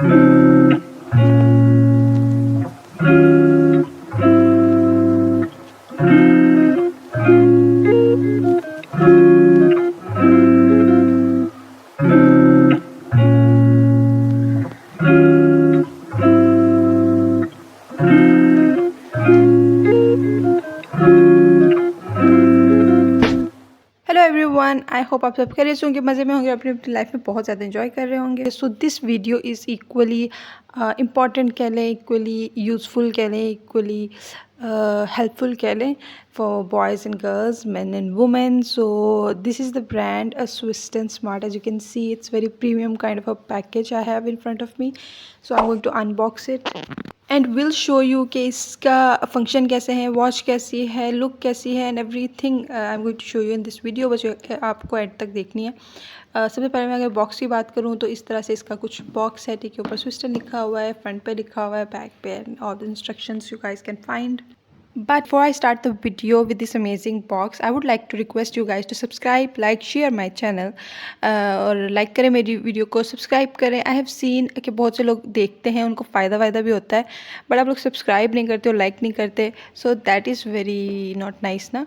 Hello everyone, I hope आप सब खैरियत से होंगे, मज़े में होंगे, अपनी अपनी लाइफ में बहुत ज़्यादा एंजॉय कर रहे होंगे। So this video is equally important कह लें, इक्वली यूज़फुल कह लें, इक्वली हेल्पफुल कह लें for boys and girls, men and women. So this is the brand Swiston Smart. As you can see, it's very premium kind of a package I have in front of me. So I'm going to unbox it and will show you कि इसका function कैसे है, watch कैसी है, look कैसी है and everything I am going to show you in this video. बस आपको एंड तक देखनी है। सबसे पहले मैं अगर बॉक्स की बात करूँ तो इस तरह से इसका कुछ बॉक्स है, ठीक है। ऊपर स्विस्टन लिखा हुआ है, फ्रंट पे लिखा हुआ है, बैक पे and all the instructions you guys can find. But before I start the video with this amazing box, I would like to request you guys to subscribe, like, share my channel और like करें मेरी video को, subscribe करें. आई have scene कि बहुत से लोग देखते हैं, उनको फ़ायदा वायदा भी होता है, बट आप लोग सब्सक्राइब नहीं करते और लाइक नहीं करते. So that is very not nice ना.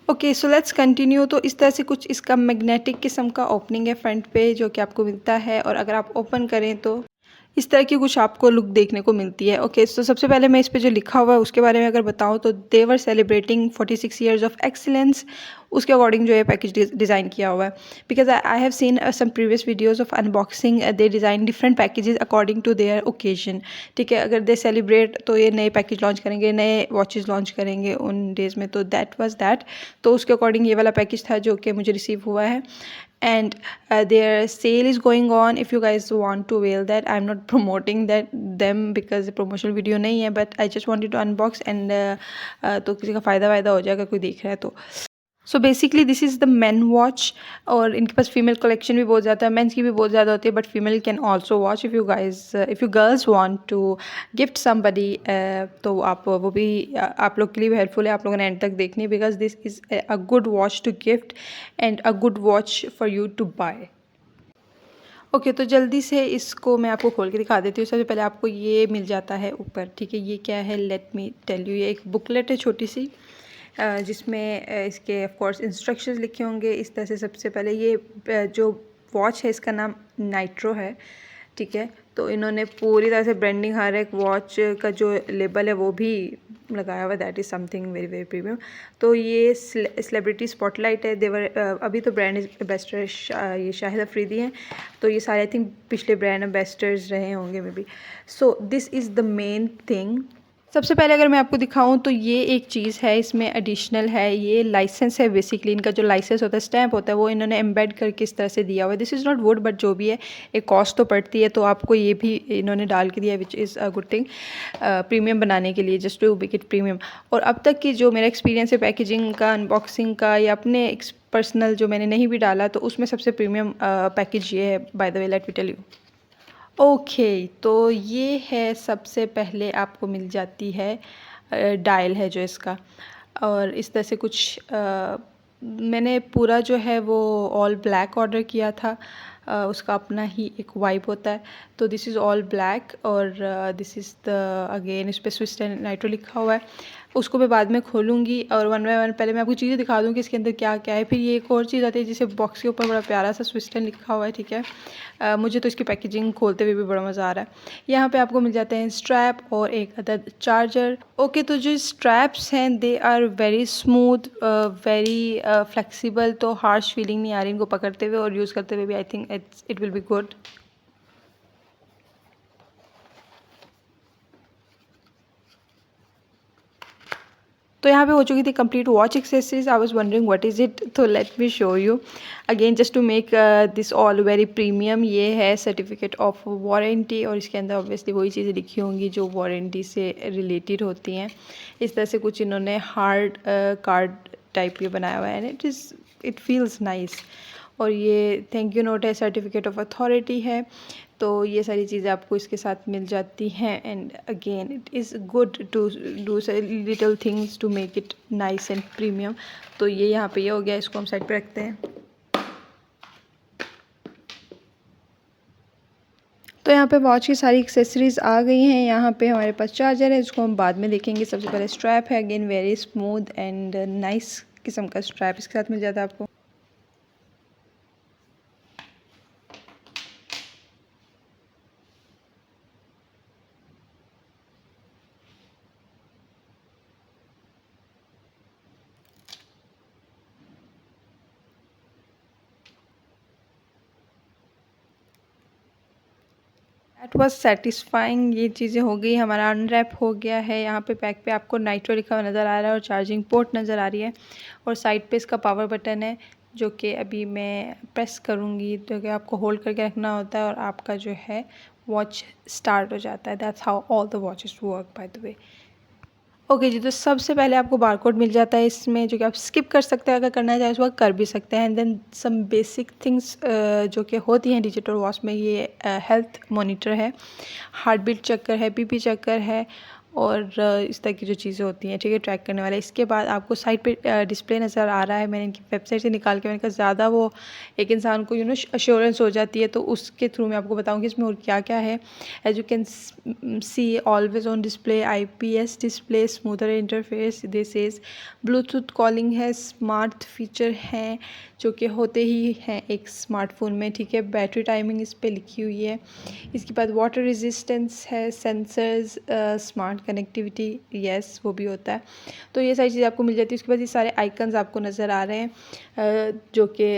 Okay, so let's continue. तो इस तरह से कुछ इसका मैग्नेटिक किस्म का ओपनिंग है फ्रंट पे जो कि आपको मिलता है, और अगर आप ओपन करें तो इस तरह की कुछ आपको लुक देखने को मिलती है. ओके, सो सबसे पहले मैं इस पे जो लिखा हुआ है उसके बारे में अगर बताऊं तो they were celebrating 46 years of excellence. उसके अकॉर्डिंग जो है पैकेज डिज़ाइन किया हुआ है. Because I have seen some previous videos of unboxing, they design different packages according to their occasion. ठीक है, अगर दे सेलिब्रेट तो ये नए पैकेज लॉन्च करेंगे, नए वॉचेज़ लॉन्च करेंगे उन डेज़ में. तो दैट वाज दैट. तो उसके अकॉर्डिंग ये वाला पैकेज था जो कि मुझे रिसीव हुआ है. And their sale is going on. If you guys want to avail that, I'm not promoting them because promotional video नहीं है, but I just wanted to unbox and तो किसी का फ़ायदा वायदा हो जाएगा कोई देख रहा है तो. So basically this is the man watch, और इनके पास फीमेल कलेक्शन भी बहुत ज़्यादा है, मेंस की भी बहुत ज़्यादा होती है, but female can also watch. If you girls want to gift somebody, तो आप वो भी आप लोग के लिए भी हेल्पफुल है. आप लोगों ने एंड तक देखनी है, because this is a good watch to gift and a good watch for you to buy. Okay, तो जल्दी से इसको मैं आपको खोल के दिखा देती हूँ. सबसे पहले आपको ये मिल जाता है ऊपर, ठीक है. ये क्या है, लेट मी टेल यू. ये एक बुकलेट है छोटी सी, जिसमें इसके ऑफ कोर्स इंस्ट्रक्शंस लिखे होंगे. इस तरह से सबसे पहले ये जो वॉच है इसका नाम नाइट्रो है, ठीक है. तो इन्होंने पूरी तरह से ब्रांडिंग, हर एक वॉच का जो लेबल है वो भी लगाया हुआ. That is something very very premium. तो ये सेलिब्रिटी स्पॉटलाइट है. देवर अभी तो ब्रांड एम्बेसडर ये शाहिद अफरीदी हैं. तो ये सारे आई थिंक पिछले ब्रांड एम्बेसडर्स रहे होंगे may be. So this is the main thing. सबसे पहले अगर मैं आपको दिखाऊं तो ये एक चीज़ है इसमें एडिशनल है. ये लाइसेंस है. बेसिकली इनका जो लाइसेंस होता है, स्टैम्प होता है, वो इन्होंने एम्बेड करके इस तरह से दिया हुआ है. This is not would, but जो भी है एक कॉस्ट तो पड़ती है, तो आपको ये भी इन्होंने डाल के दिया है, which is a good thing premium बनाने के लिए, just to make it premium. और अब तक की जो मेरा एक्सपीरियंस है पैकेजिंग का, अनबॉक्सिंग का, या अपने पर्सनल जो मैंने नहीं भी डाला, तो उसमें सबसे प्रीमियम पैकेज ये है. By the way, let me tell you. Okay, तो ये है, सबसे पहले आपको मिल जाती है डायल है जो इसका, और इस तरह से कुछ मैंने पूरा जो है वो ऑल ब्लैक ऑर्डर किया था. उसका अपना ही एक वाइब होता है. तो दिस इज़ ऑल ब्लैक, और दिस इज़ द अगेन इस पर स्विस्टन नाइट्रो लिखा हुआ है. उसको मैं बाद में खोलूँगी और वन बाय वन पहले मैं आपको चीज़ें दिखा दूँगी इसके अंदर क्या क्या है. फिर ये एक और चीज़ आती है जिसे बॉक्स के ऊपर बड़ा प्यारा सा स्विस्टन लिखा हुआ है, ठीक है. मुझे तो इसकी पैकेजिंग खोलते हुए भी बड़ा मज़ा आ रहा है. यहाँ पे आपको मिल जाते हैं स्ट्रैप और एक अदद चार्जर. ओके, तो जो स्ट्रैप्स हैं they are very smooth, very flexible, तो हार्श फीलिंग नहीं आ रही इनको पकड़ते हुए, और यूज़ करते हुए भी. I think it will be good. तो यहाँ पे हो चुकी थी complete watch accessories. I was wondering what is it, तो let me show you again just to make this all very premium. ये है सर्टिफिकेट ऑफ वारंटी, और इसके अंदर ऑब्वियसली वही चीज़ें लिखी होंगी जो वारंटी से रिलेटेड होती हैं. इस तरह से कुछ इन्होंने हार्ड कार्ड टाइप ये बनाया हुआ है, एंड इट फील्स नाइस. और ये थैंक यू नोट है, सर्टिफिकेट ऑफ अथॉरिटी है. तो ये सारी चीज़ें आपको इसके साथ मिल जाती हैं. And again it is good to do little things to make it nice and premium. तो ये यहाँ पे ये हो गया, इसको हम साइड पे रखते हैं. तो यहाँ पे वॉच की सारी एक्सेसरीज़ आ गई हैं। यहाँ पे हमारे पास चार्जर है, जिसको हम बाद में देखेंगे। सबसे पहले स्ट्रैप है, again very smooth and nice किस्म का स्ट्रैप इसके साथ मिल जाता है आपको। That was satisfying. ये चीज़ें हो गई, हमारा अनरैप हो गया है। यहाँ पे बैक पे आपको नाइट्रो लिखा हुआ नज़र आ रहा है और चार्जिंग पोर्ट नज़र आ रही है, और साइड पे इसका पावर बटन है, जो कि अभी मैं प्रेस करूँगी तो कि आपको होल्ड करके रखना होता है और आपका जो है वॉच स्टार्ट हो जाता है। That's how all the watches work by the way. Okay जी, तो सबसे पहले आपको बारकोड मिल जाता है इसमें, जो कि आप स्किप कर सकते हैं, अगर करना चाहें उस वक्त कर भी सकते हैं। And then some basic things जो कि होती हैं डिजिटल वॉच में, ये हेल्थ मॉनिटर है, हार्ट बीट चेकर है, बीपी चेकर है, और इस तरह की जो चीज़ें होती हैं, ठीक है, ट्रैक करने वाला। इसके बाद आपको साइड पे डिस्प्ले नज़र आ रहा है। मैंने इनकी वेबसाइट से निकाल के, मैंने कहा ज़्यादा वो एक इंसान को अश्योरेंस हो जाती है, तो उसके थ्रू मैं आपको बताऊँगी इसमें और क्या क्या है। As you can see, always on display, IPS display, smoother interface, this is Bluetooth calling है, स्मार्ट फीचर हैं जो कि होते ही हैं एक स्मार्टफोन में, ठीक है। बैटरी टाइमिंग इस पे लिखी हुई है। इसके बाद वाटर रेजिस्टेंस है, सेंसर्स, स्मार्ट कनेक्टिविटी, यस वो भी होता है। तो ये सारी चीज़ें आपको मिल जाती है। उसके बाद ये सारे आइकन्स आपको नज़र आ रहे हैं जो कि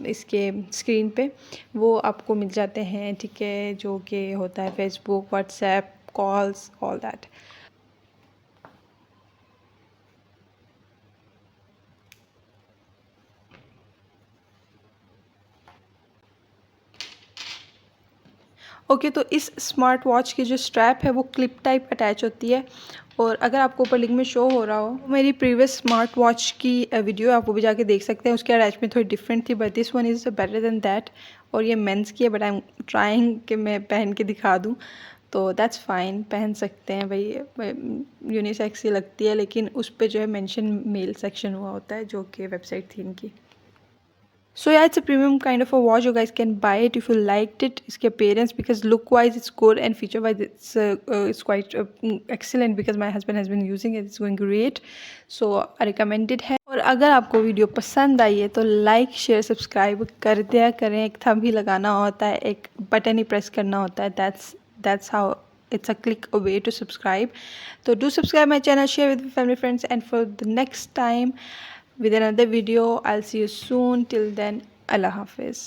इसके स्क्रीन पे वो आपको मिल जाते हैं, ठीक है, जो कि होता है Facebook, WhatsApp, calls, all that. Okay, तो इस स्मार्ट वॉच की जो स्ट्रैप है वो क्लिप टाइप अटैच होती है, और अगर आपको ऊपर लिंक में शो हो रहा हो, मेरी प्रीवियस स्मार्ट वॉच की वीडियो आप वो भी जाके देख सकते हैं। उसकी अटैचमेंट थोड़ी डिफरेंट थी, but this one is better than that. और ये मेंस की है, बट आई एम ट्राइंग कि मैं पहन के दिखा दूँ, तो दैट्स फाइन, पहन सकते हैं भाई। यूनिसेक्स ही लगती है, लेकिन उस पर जो है मेंशन मेल सेक्शन हुआ होता है, जो कि वेबसाइट थी इनकी। So yeah, it's a premium kind of a watch. You guys can buy it if you liked it. Its appearance, because look wise it's good and feature wise it's quite excellent, because my husband has been using it. It's going great. So I recommend it है। और अगर आपको video पसंद आई है तो like share subscribe कर दिया करें। एक थंब ही लगाना होता है, एक बटन ही प्रेस करना होता है। That's how it's a click away to subscribe. So do subscribe my channel, share with your family friends, and for the next time with another video, I'll see you soon. Till then, Allah Hafiz.